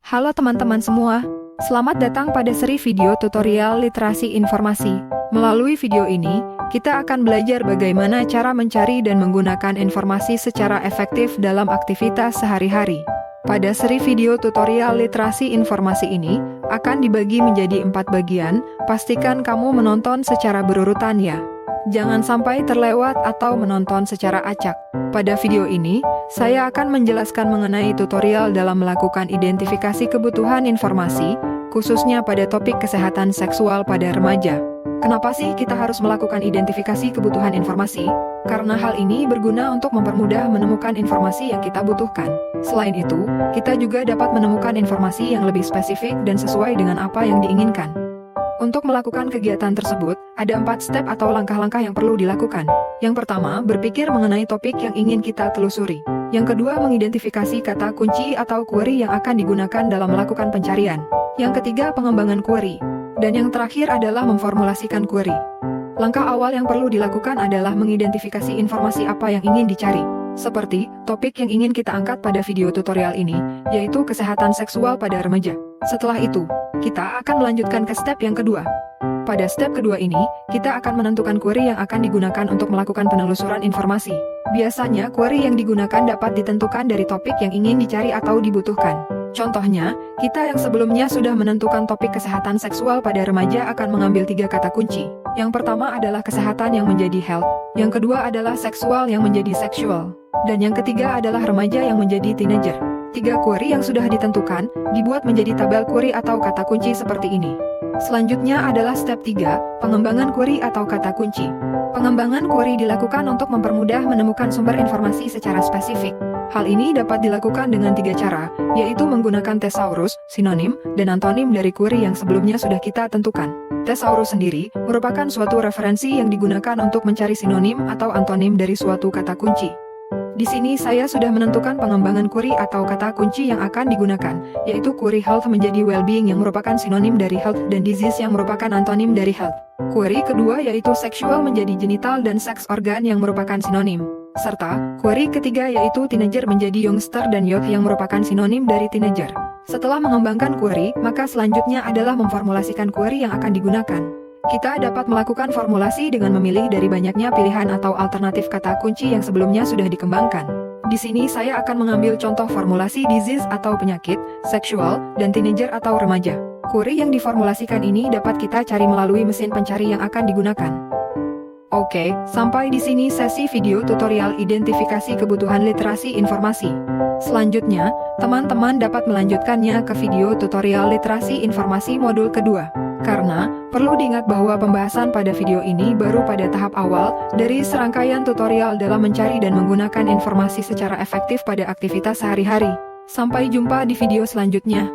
Halo teman-teman semua, selamat datang pada seri video tutorial literasi informasi. Melalui video ini, kita akan belajar bagaimana cara mencari dan menggunakan informasi secara efektif dalam aktivitas sehari-hari. Pada seri video tutorial literasi informasi ini, akan dibagi menjadi 4 bagian, pastikan kamu menonton secara berurutan ya. Jangan sampai terlewat atau menonton secara acak. Pada video ini, saya akan menjelaskan mengenai tutorial dalam melakukan identifikasi kebutuhan informasi, khususnya pada topik kesehatan seksual pada remaja. Kenapa sih kita harus melakukan identifikasi kebutuhan informasi? Karena hal ini berguna untuk mempermudah menemukan informasi yang kita butuhkan. Selain itu, kita juga dapat menemukan informasi yang lebih spesifik dan sesuai dengan apa yang diinginkan. Untuk melakukan kegiatan tersebut, ada 4 step atau langkah-langkah yang perlu dilakukan. Yang pertama, berpikir mengenai topik yang ingin kita telusuri. Yang kedua, mengidentifikasi kata kunci atau query yang akan digunakan dalam melakukan pencarian. Yang ketiga, pengembangan query. Dan yang terakhir adalah memformulasikan query. Langkah awal yang perlu dilakukan adalah mengidentifikasi informasi apa yang ingin dicari. Seperti, topik yang ingin kita angkat pada video tutorial ini, yaitu kesehatan seksual pada remaja. Setelah itu, kita akan melanjutkan ke step yang kedua. Pada step kedua ini, kita akan menentukan query yang akan digunakan untuk melakukan penelusuran informasi. Biasanya, query yang digunakan dapat ditentukan dari topik yang ingin dicari atau dibutuhkan. Contohnya, kita yang sebelumnya sudah menentukan topik kesehatan seksual pada remaja akan mengambil 3 kata kunci. Yang pertama adalah kesehatan yang menjadi health, yang kedua adalah seksual yang menjadi sexual, dan yang ketiga adalah remaja yang menjadi teenager. 3 query yang sudah ditentukan, dibuat menjadi tabel query atau kata kunci seperti ini. Selanjutnya adalah step 3, pengembangan query atau kata kunci. Pengembangan query dilakukan untuk mempermudah menemukan sumber informasi secara spesifik. Hal ini dapat dilakukan dengan 3 cara, yaitu menggunakan thesaurus, sinonim, dan antonim dari query yang sebelumnya sudah kita tentukan. Thesaurus sendiri merupakan suatu referensi yang digunakan untuk mencari sinonim atau antonim dari suatu kata kunci. Di sini saya sudah menentukan pengembangan query atau kata kunci yang akan digunakan, yaitu query health menjadi well-being yang merupakan sinonim dari health dan disease yang merupakan antonim dari health. Query kedua yaitu sexual menjadi genital dan sex organ yang merupakan sinonim. Serta, query ketiga yaitu teenager menjadi youngster dan youth yang merupakan sinonim dari teenager. Setelah mengembangkan query, maka selanjutnya adalah memformulasikan query yang akan digunakan. Kita dapat melakukan formulasi dengan memilih dari banyaknya pilihan atau alternatif kata kunci yang sebelumnya sudah dikembangkan. Di sini saya akan mengambil contoh formulasi disease atau penyakit, sexual, dan teenager atau remaja. Query yang diformulasikan ini dapat kita cari melalui mesin pencari yang akan digunakan. Oke, sampai di sini sesi video tutorial identifikasi kebutuhan literasi informasi. Selanjutnya, teman-teman dapat melanjutkannya ke video tutorial literasi informasi modul kedua. Karena, perlu diingat bahwa pembahasan pada video ini baru pada tahap awal dari serangkaian tutorial dalam mencari dan menggunakan informasi secara efektif pada aktivitas sehari-hari. Sampai jumpa di video selanjutnya.